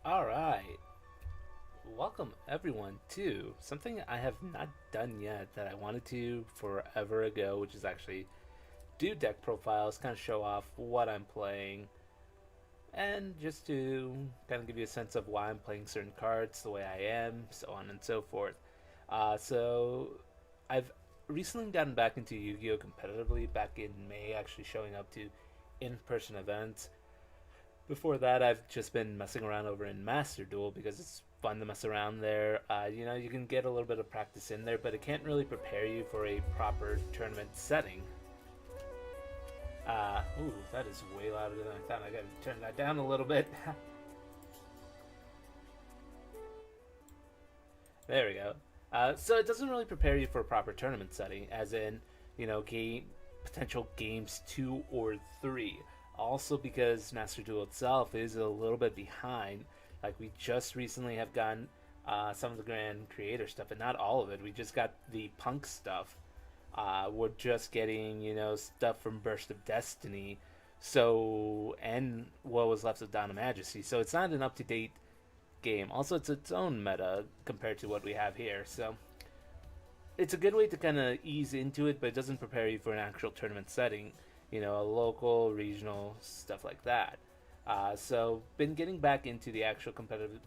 Alright, welcome everyone to something I have not done yet that I wanted to forever ago, which is actually do deck profiles, kind of show off what I'm playing, and just to kind of give you a sense of why I'm playing certain cards the way I am, so on and so forth. So I've recently gotten back into Yu-Gi-Oh! Competitively, back in May, actually showing up to in-person events. Before that, I've just been messing around over in Master Duel because it's fun to mess around there. You can get a little bit of practice in there, but it can't really prepare you for a proper tournament setting. Ooh, that is way louder than I thought. I gotta turn that down a little bit. There we go. So it doesn't really prepare you for a proper tournament setting, as in, potential games 2 or 3. Also, because Master Duel itself is a little bit behind. Like, we just recently have gotten some of the Grand Creator stuff, and not all of it. We just got the Punk stuff. We're just getting, stuff from Burst of Destiny. So, and what was left of Dawn of Majesty. So it's not an up-to-date game. Also, it's its own meta compared to what we have here. So it's a good way to kind of ease into it, but it doesn't prepare you for an actual tournament setting. A local, regional, stuff like that. So been getting back into the actual competitive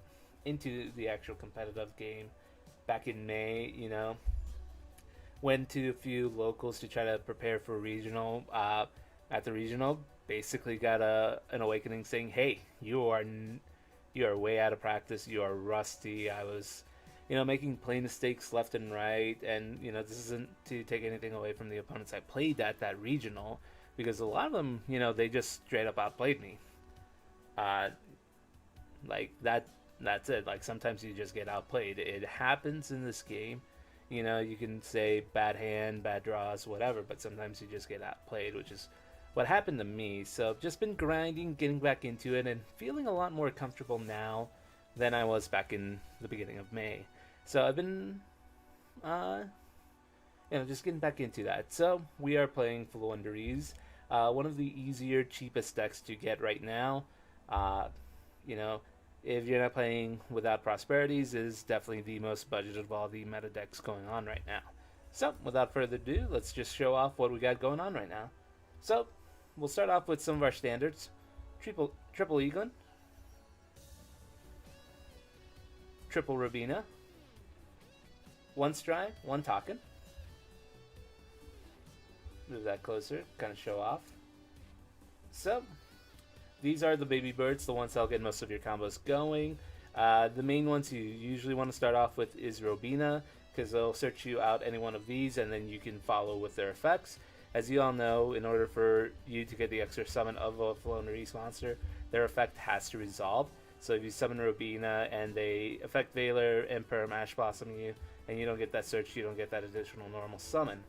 game back in May. Went to a few locals to try to prepare for regional. At the regional, basically got an awakening saying, "Hey, you are way out of practice. You are rusty." I was, making play mistakes left and right, and this isn't to take anything away from the opponents I played at that regional, because a lot of them, they just straight up outplayed me. Uh, like that. That's it. Like, sometimes you just get outplayed. It happens in this game. You can say bad hand, bad draws, whatever, but sometimes you just get outplayed, which is what happened to me. So I've just been grinding, getting back into it, and feeling a lot more comfortable now than I was back in the beginning of May. So I've been, just getting back into that. So we are playing Floowandereeze, one of the easier, cheapest decks to get right now. Uh, you know, if you're not playing without Prosperities, is definitely the most budgeted of all the meta decks going on right now. So without further ado, let's just show off what we got going on right now. So we'll start off with some of our standards. Triple Eveline, triple Robina, one Stry, one Token. Move that closer, kind of show off. So these are the baby birds, the ones that'll get most of your combos going. The main ones you usually want to start off with is Robina, because they'll search you out any one of these, and then you can follow with their effects. As you all know, in order for you to get the extra summon of a Floowandereeze monster, their effect has to resolve. So if you summon Robina and they affect Veiler, Emperor, Ash Blossom you, and you don't get that search, you don't get that additional normal summon.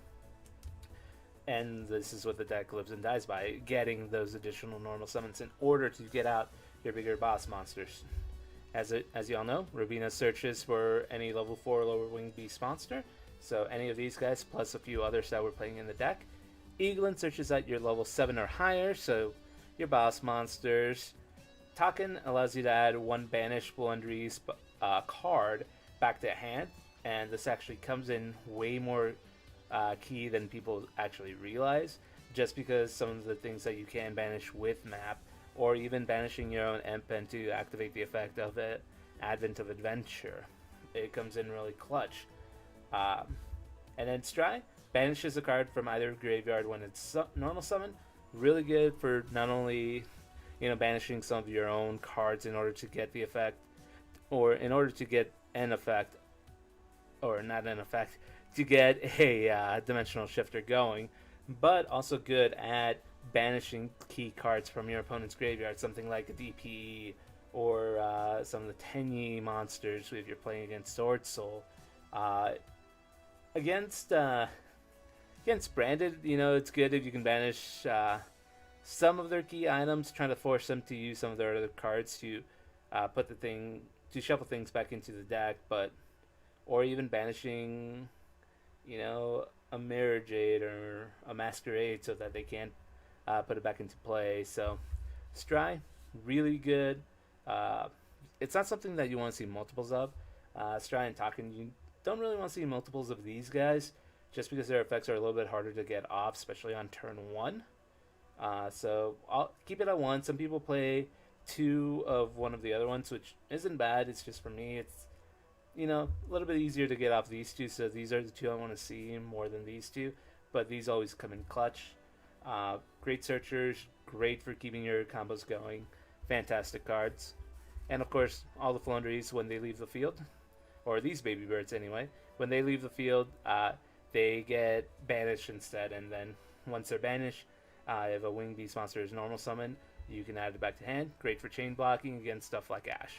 And this is what the deck lives and dies by, getting those additional normal summons in order to get out your bigger boss monsters. As you all know, Robina searches for any level 4 lower winged beast monster, so any of these guys plus a few others that we're playing in the deck. Eveline searches out your level 7 or higher, so your boss monsters. Token allows you to add one banished Floowandereeze card back to hand, and this actually comes in way more key than people actually realize, just because some of the things that you can banish with map, or even banishing your own Empen to activate the effect of it, Advent of Adventure. It comes in really clutch. And then Stry banishes a card from either graveyard when it's normal summon. Really good for not only banishing some of your own cards in order to get the effect, or in order to get an effect, or not an effect, to get a dimensional shifter going, but also good at banishing key cards from your opponent's graveyard, something like a DPE or some of the Tenyi monsters if you're playing against Sword Soul. Against Branded, it's good if you can banish some of their key items, trying to force them to use some of their other cards to shuffle things back into the deck, or even banishing a Mirror Jade or a Masquerade so that they can't put it back into play. So Stry, really good. it's not something that you want to see multiples of. Stry and Taken, you don't really want to see multiples of these guys, just because their effects are a little bit harder to get off, especially on turn 1. So I'll keep it at 1. Some people play 2 of one of the other ones, which isn't bad. It's just for me, it's, a little bit easier to get off these 2. So these are the 2 I want to see more than these 2. But these always come in clutch. Great searchers, great for keeping your combos going. Fantastic cards. And of course, all the Floowandereeze, when they leave the field, or these baby birds anyway, when they leave the field, they get banished instead. And then once they're banished, if a winged beast monster is normal summon, you can add it back to hand. Great for chain blocking against stuff like Ash.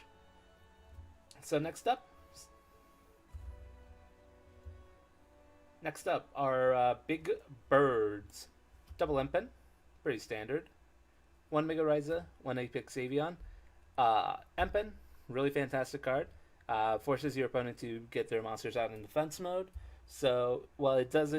So next up are big birds. Double Empen, pretty standard. 1 Mega Raiza, 1 Apex Avian. Empen, really fantastic card. Forces your opponent to get their monsters out in defense mode. So while it's not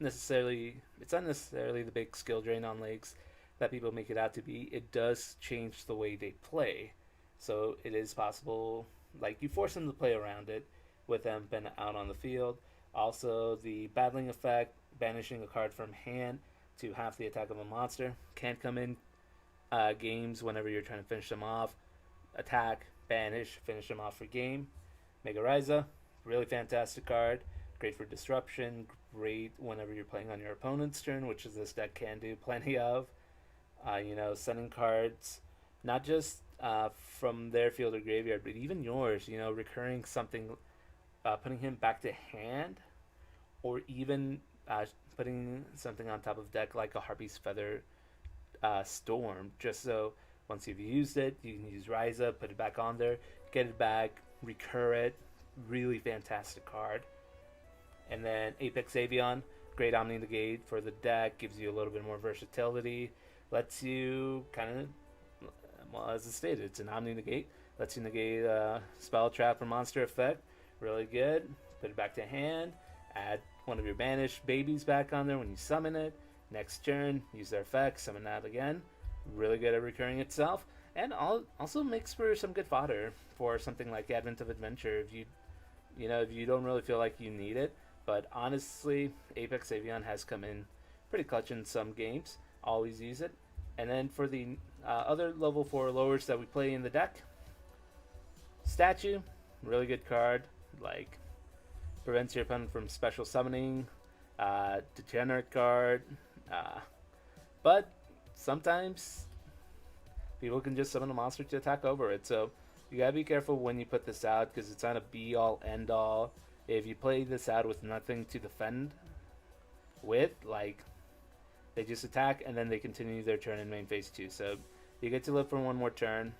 necessarily the big skill drain on legs that people make it out to be, it does change the way they play. So it is possible, like, you force them to play around it with Empen out on the field. Also, the battling effect, banishing a card from hand to half the attack of a monster, can come in games whenever you're trying to finish them off. Attack, banish, finish them off for game. Mega Raiza, really fantastic card. Great for disruption. Great whenever you're playing on your opponent's turn, which is this deck can do plenty of. Sending cards, not just from their field or graveyard, but even yours. Recurring something, putting him back to hand, or even putting something on top of deck like a Harpy's Feather Storm, just so once you've used it, you can use Raiza, put it back on there, get it back, recur it. Really fantastic card. And then Apex Avian, great Omni Negate for the deck, gives you a little bit more versatility, lets you as it stated, it's an Omni Negate, lets you negate spell, trap, or monster effect. Really good. Put it back to hand, add one of your banished babies back on there when you summon it. Next turn, use their effect, summon that again. Really good at recurring itself, and also makes for some good fodder for something like Advent of Adventure if you don't really feel like you need it. But honestly, Apex Avian has come in pretty clutch in some games. Always use it. And then for the other level 4 lowers that we play in the deck, Statue, really good card. Like, prevents your opponent from special summoning. Degenerate card. But sometimes people can just summon a monster to attack over it. So you gotta be careful when you put this out, because it's not a be-all, end-all. If you play this out with nothing to defend with, like, they just attack and then they continue their turn in main phase 2. So you get to live for one more turn.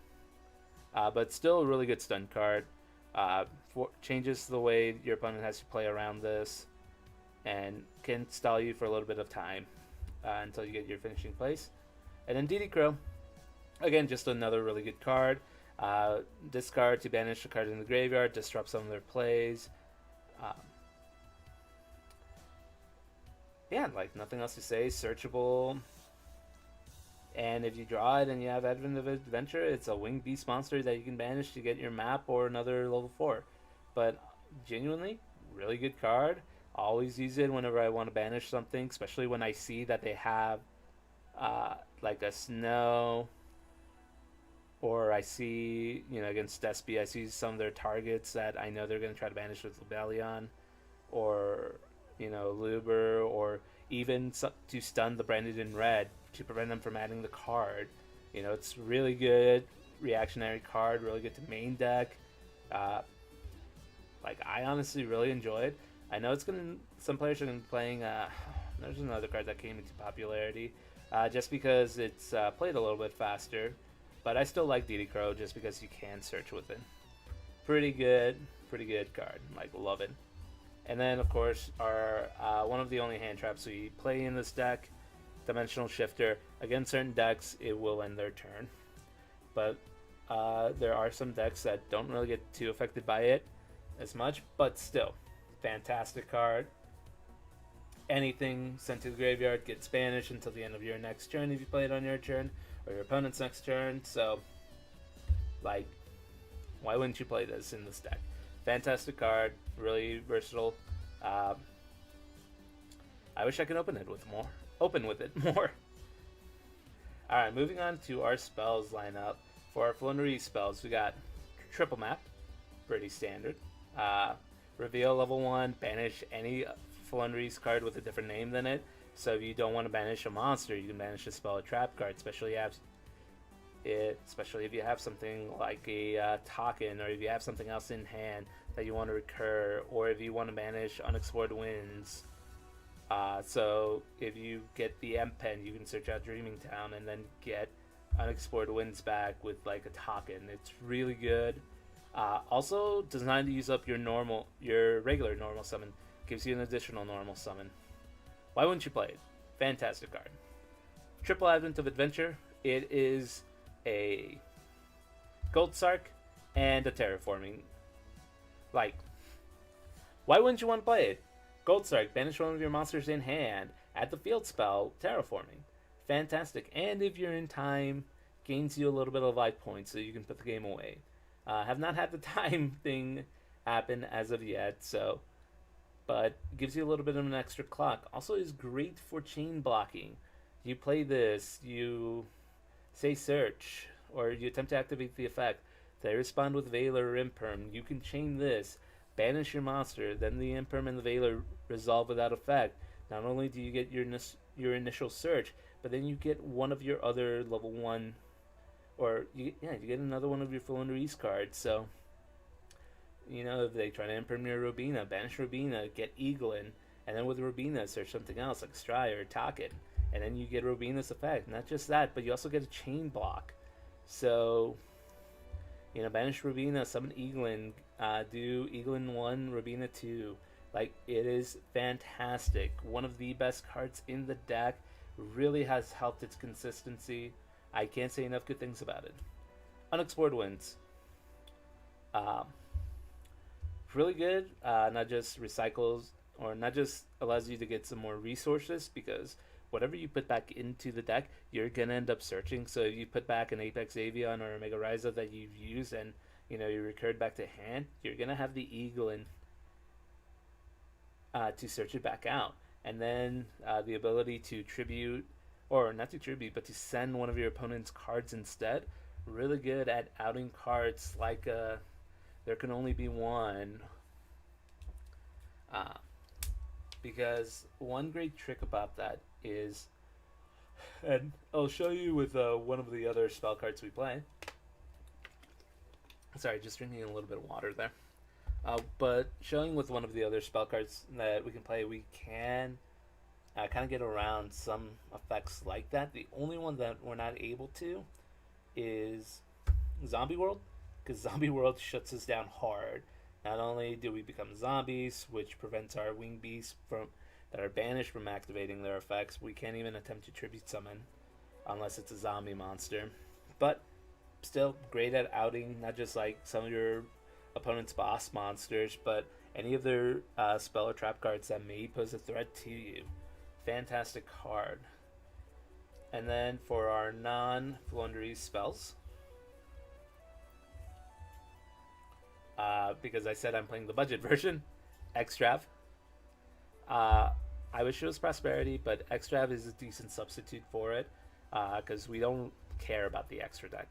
But still a really good stun card. Changes the way your opponent has to play around this, and can stall you for a little bit of time until you get your finishing place. And then DD Crow, again, just another really good card. Discard to banish a card in the graveyard, disrupt some of their plays. Yeah, like, nothing else to say. Searchable. And if you draw it and you have Advent of Adventure, it's a winged beast monster that you can banish to get your map or another level 4. But genuinely, really good card. Always use it whenever I want to banish something, especially when I see that they have like a snow, or I see, against Despy, I see some of their targets that I know they're going to try to banish with Lebellion, or, Luber, or even to stun the Branded in Red to prevent them from adding the card. It's really good reactionary card, really good to main deck. Like, I honestly really enjoy it. I know some players are going to be playing, there's another card that came into popularity, just because it's played a little bit faster. But I still like DD Crow just because you can search with it. Pretty good card. Like, love it. And then, of course, our one of the only hand traps we play in this deck, Dimensional Shifter. Against certain decks, it will end their turn. But there are some decks that don't really get too affected by it as much, but still, fantastic card. Anything sent to the graveyard gets banished until the end of your next turn if you play it on your turn, or your opponent's next turn. So, like, Why wouldn't you play this in this deck? Fantastic card, really versatile. I wish I could open with it more. Alright, moving on to our spells lineup. For our Floowandereeze spells, we got Triple Map, pretty standard. Reveal level 1, banish any Floowandereeze card with a different name than it. So if you don't want to banish a monster, you can banish a spell, a trap card, especially if you have something like a token, or if you have something else in hand that you want to recur, or if you want to banish Unexplored Winds. So if you get the M Pen, you can search out Dreaming Town and then get Unexplored Winds back with like a token. It's really good. Also designed to use up your regular normal summon. Gives you an additional normal summon. Why wouldn't you play it? Fantastic card. Triple Advent of Adventure. It is a Gold Sark and a Terraforming. Like, why wouldn't you want to play it? Gold Sark, banish one of your monsters in hand. Add the field spell, Terraforming. Fantastic. And if you're in time, gains you a little bit of life points so you can put the game away. Have not had the time thing happen as of yet, but gives you a little bit of an extra clock. Also is great for chain blocking. You play this, you say search, or you attempt to activate the effect. They respond with Veiler or Imperm. You can chain this, banish your monster, then the Imperm and the Veiler resolve without effect. Not only do you get your initial search, but then you get one of your other level 1, or you get another one of your Floowandereeze cards. So, you know, if they try to Imperm your Robina, banish Robina, get Eveline, and then with Robina search something else like Stry or Token, and then you get Robina's effect. Not just that, but you also get a chain block. So, you know, banish Robina, summon Eveline, do Eveline 1, Robina 2. Like, it is fantastic. One of the best cards in the deck. Really has helped its consistency. I can't say enough good things about it. Unexplored Winds. Really good. Not just recycles, or not just allows you to get some more resources, because whatever you put back into the deck, you're going to end up searching. So if you put back an Apex Avian or a Mega Raiza that you've used and, you know, you recurred back to hand, you're going to have the Eveline to search it back out. And then the ability to tribute, or not to tribute, but to send one of your opponent's cards instead. Really good at outing cards like there can only be one. Because one great trick about that is, and I'll show you with one of the other spell cards we play. Sorry, just drinking a little bit of water there. But showing with one of the other spell cards that we can play, we can kind of get around some effects like that. The only one that we're not able to is Zombie World, because Zombie World shuts us down hard. Not only do we become zombies, which prevents our winged beasts that are banished from activating their effects, we can't even attempt to tribute summon unless it's a zombie monster. But still great at outing not just like some of your opponent's boss monsters, but any of their spell or trap cards that may pose a threat to you. Fantastic card. And then for our non-Floowandereeze spells, because I said I'm playing the budget version, Extrav. I wish it was Prosperity, but Extrav is a decent substitute for it, because we don't care about the extra deck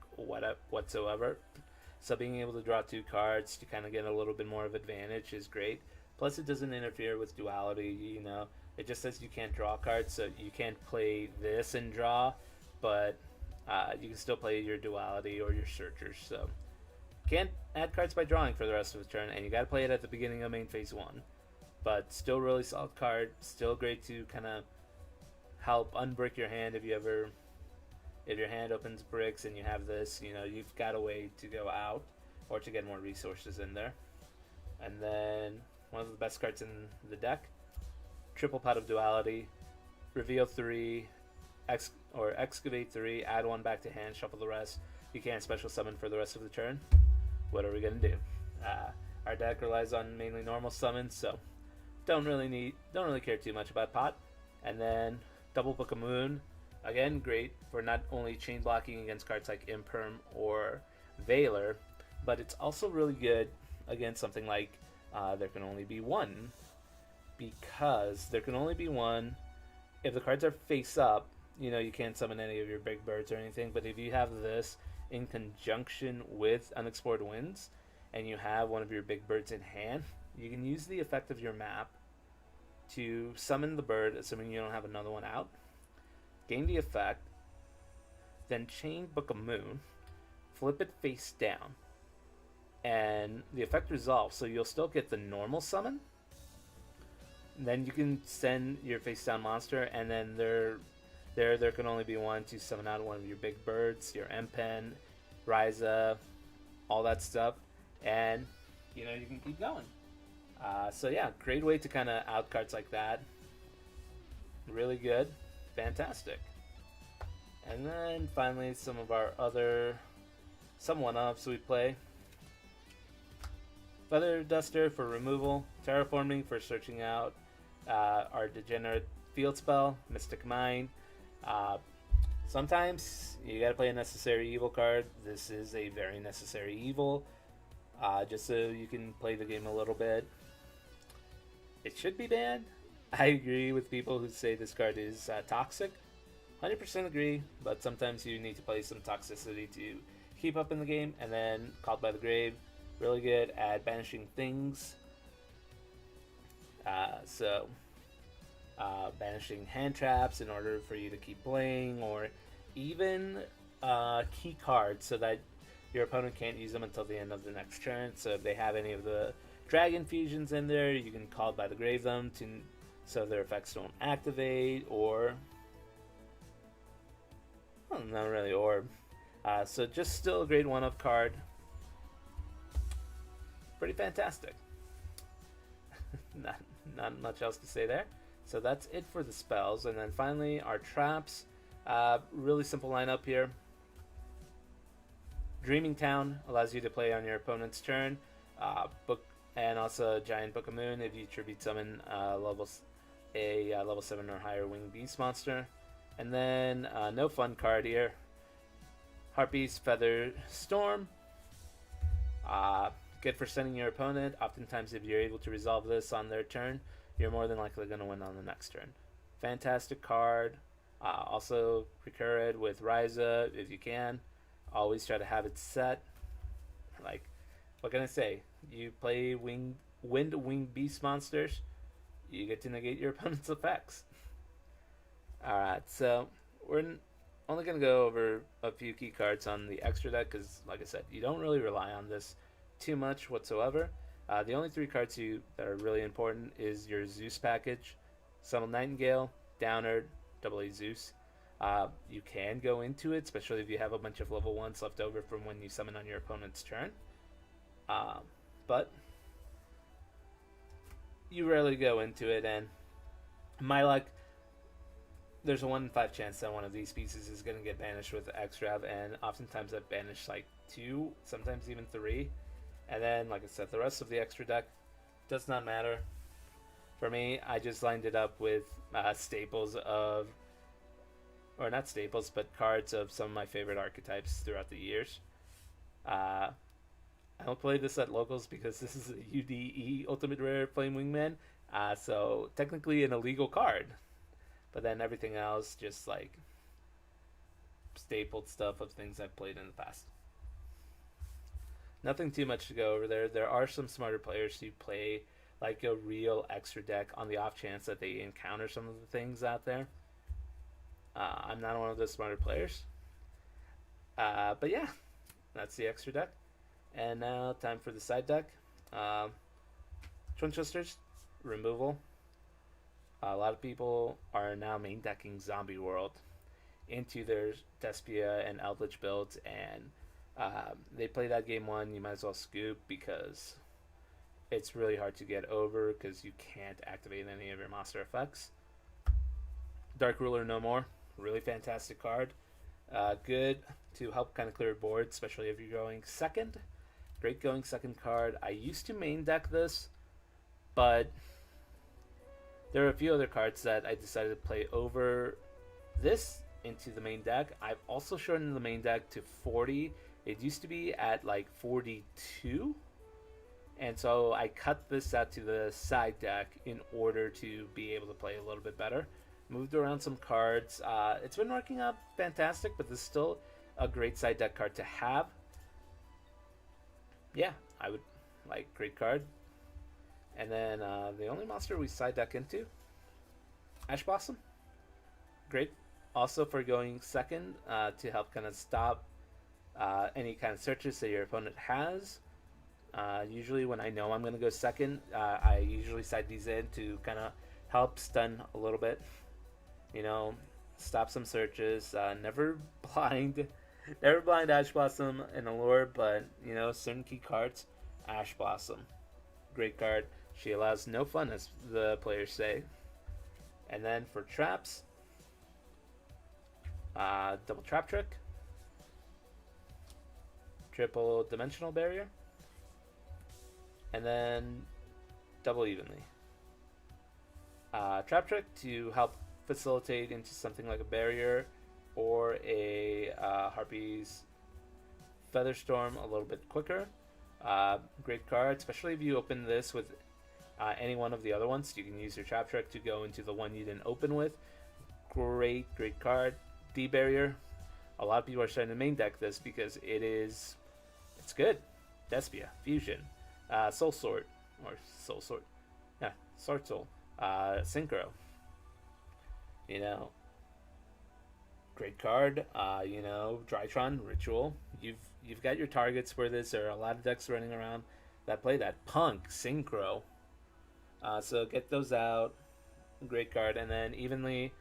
whatsoever. So being able to draw 2 cards to kind of get a little bit more of advantage is great. Plus it doesn't interfere with duality, you know. It just says you can't draw cards, so you can't play this and draw, but you can still play your duality or your searchers. So can't add cards by drawing for the rest of the turn, and you got to play it at the beginning of main phase 1. But still really solid card, still great to kind of help unbrick your hand if your hand opens bricks and you have this, you know, you've got a way to go out or to get more resources in there. And then one of the best cards in the deck, Triple Pot of Duality, reveal 3, excavate 3, add 1 back to hand, shuffle the rest. You can't special summon for the rest of the turn. What are we gonna do? Our deck relies on mainly normal summons, so don't really care too much about pot. And then Double Book of Moon, again great for not only chain blocking against cards like Imperm or Veiler, but it's also really good against something like there can only be one, because there can only be one if the cards are face up. You know, you can't summon any of your big birds or anything, but if you have this in conjunction with Unexplored Winds and you have one of your big birds in hand, you can use the effect of your map to summon the bird, assuming you don't have another one out, gain the effect, then chain Book of Moon, flip it face down, and the effect resolves, so you'll still get the normal summon. Then you can send your face down monster, and then there can only be one to summon out one of your big birds, your M-Pen, Ryza, all that stuff, and you know, you can keep going. So yeah, great way to kind of out cards like that. Really good, fantastic. And then finally, some of our other one-ups we play. Feather Duster for removal, Terraforming for searching out our degenerate field spell, Mystic Mine. Sometimes you gotta play a Necessary Evil card. This is a very necessary evil, just so you can play the game a little bit. It should be banned. I agree with people who say this card is toxic. 100% agree, but sometimes you need to play some toxicity to keep up in the game. And then Called by the Grave, really good at banishing things. Banishing hand traps in order for you to keep playing, or even key cards so that your opponent can't use them until the end of the next turn. So if they have any of the Dragon Fusions in there, you can Call by the Grave them so their effects don't activate, or well, not really orb. So just still a great one-up card. Pretty fantastic. Not much else to say there. So that's it for the spells. And then finally our traps. Really simple lineup here. Dreaming Town allows you to play on your opponent's turn. And also Giant Book of Moon if you tribute summon level 7 or higher winged beast monster. And then no fun card here. Harpy's Feather Storm. Good for sending your opponent. Oftentimes if you're able to resolve this on their turn, you're more than likely going to win on the next turn. Fantastic card. Also recur it with Ryza if you can. Always try to have it set. Like, what can I say? You play winged beast monsters, you get to negate your opponent's effects. Alright, so we're only going to go over a few key cards on the extra deck because, like I said, you don't really rely on this too much whatsoever. The only three cards that are really important is your Zeus package, Subtle Nightingale, Downard, AA Zeus. You can go into it, especially if you have a bunch of level 1s left over from when you summon on your opponent's turn. But you rarely go into it, and my luck, there's a 1 in 5 chance that one of these pieces is going to get banished with Extrav, and oftentimes I've banished like 2, sometimes even 3. And then, like I said, the rest of the extra deck does not matter. For me, I just lined it up with staples of, or not staples, but cards of some of my favorite archetypes throughout the years. I don't play this at locals because this is a UDE Ultimate Rare Flame Wingman, so technically an illegal card. But then everything else, just like stapled stuff of things I've played in the past. Nothing too much to go over there. There are some smarter players who play like a real extra deck on the off chance that they encounter some of the things out there. I'm not one of those smarter players. But yeah, that's the extra deck. And now time for the side deck. Twin Twisters, removal. A lot of people are now main decking Zombie World into their Despia and Eldritch builds, and they play that game 1. You might as well scoop because it's really hard to get over because you can't activate any of your monster effects. Dark Ruler No More, really fantastic card. Good to help kind of clear board, especially if you're going second. Great going second card. I used to main deck this, but there are a few other cards that I decided to play over this into the main deck. I've also shortened the main deck to 40 It used to be at like 42, and so I cut this out to the side deck in order to be able to play a little bit better. Moved around some cards. It's been working out fantastic, but this is still a great side deck card to have. Yeah, I would like, great card. And then the only monster we side deck into, Ash Blossom. Great. Also for going second to help kind of stop any kind of searches that your opponent has. Usually when I know I'm going to go second, I usually side these in to kind of help stun a little bit. You know, stop some searches. Never blind Ash Blossom in Allure, but, you know, certain key cards. Ash Blossom. Great card. She allows no fun, as the players say. And then for traps, double trap trick, triple dimensional barrier, and then double evenly. Trap trick to help facilitate into something like a barrier or a Harpy's Featherstorm a little bit quicker. Great card, especially if you open this with any one of the other ones. You can use your trap trick to go into the one you didn't open with. Great card. D barrier. A lot of people are starting to main deck this because it's good. Despia, Fusion, Soul Sword, yeah, Sword Soul, Synchro. You know, great card. You know, Drytron, Ritual. You've got your targets for this. There are a lot of decks running around that play that. Punk, Synchro. So get those out. Great card. And then Evenly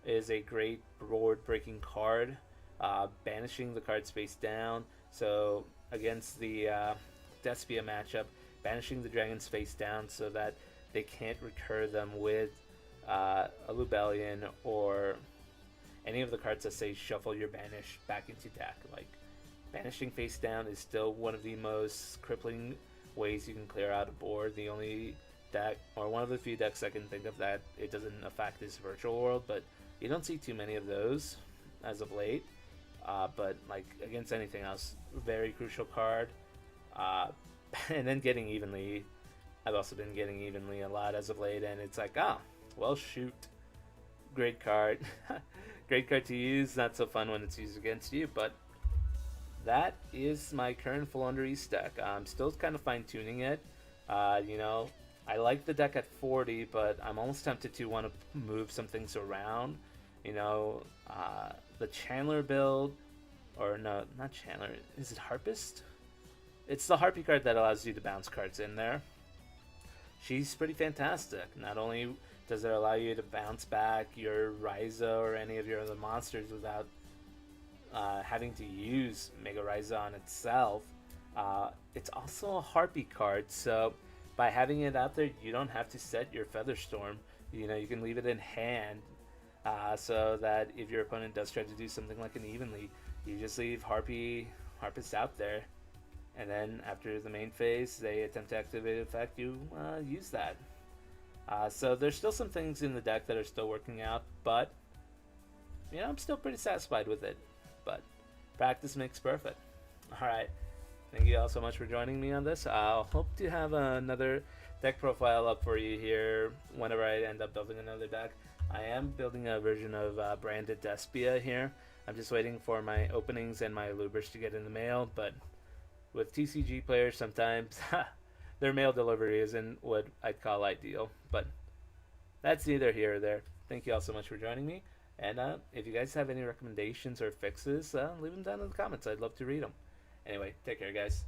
is a great board breaking card. Banishing the cards face down. So against the Despia matchup, banishing the dragons face down so that they can't recur them with a Lubellion or any of the cards that say shuffle your banish back into deck. Like, banishing face down is still one of the most crippling ways you can clear out a board. The only deck, or one of the few decks I can think of that it doesn't affect, is Virtual World, but you don't see too many of those as of late. But like against anything else, very crucial card. And then getting Evenly, I've also been getting Evenly a lot as of late, and it's like, well, shoot. Great card. Great card to use. Not so fun when it's used against you, but that is my current Floowandereeze deck. I'm still kind of fine-tuning it. You know, I like the deck at 40, but I'm almost tempted to want to move some things around. You know, the Chandler build, or no, not Chandler. Is it Harpist? It's the Harpy card that allows you to bounce cards in there. She's pretty fantastic. Not only does it allow you to bounce back your Ryza or any of your other monsters without having to use Mega Ryza on itself, it's also a Harpy card, so by having it out there, you don't have to set your Featherstorm. You know, you can leave it in hand, so that if your opponent does try to do something like an Evenly, you just leave Harpist out there, and then after the main phase, they attempt to activate an effect, you use that. So there's still some things in the deck that are still working out, but you know, I'm still pretty satisfied with it. But practice makes perfect. Alright, thank you all so much for joining me on this. I'll hope to have another deck profile up for you here whenever I end up building another deck. I am building a version of branded Despia here. I'm just waiting for my openings and my Lubers to get in the mail, but with TCG players, sometimes their mail delivery isn't what I'd call ideal, but that's neither here or there. Thank you all so much for joining me, and if you guys have any recommendations or fixes, leave them down in the comments. I'd love to read them. Anyway, take care, guys.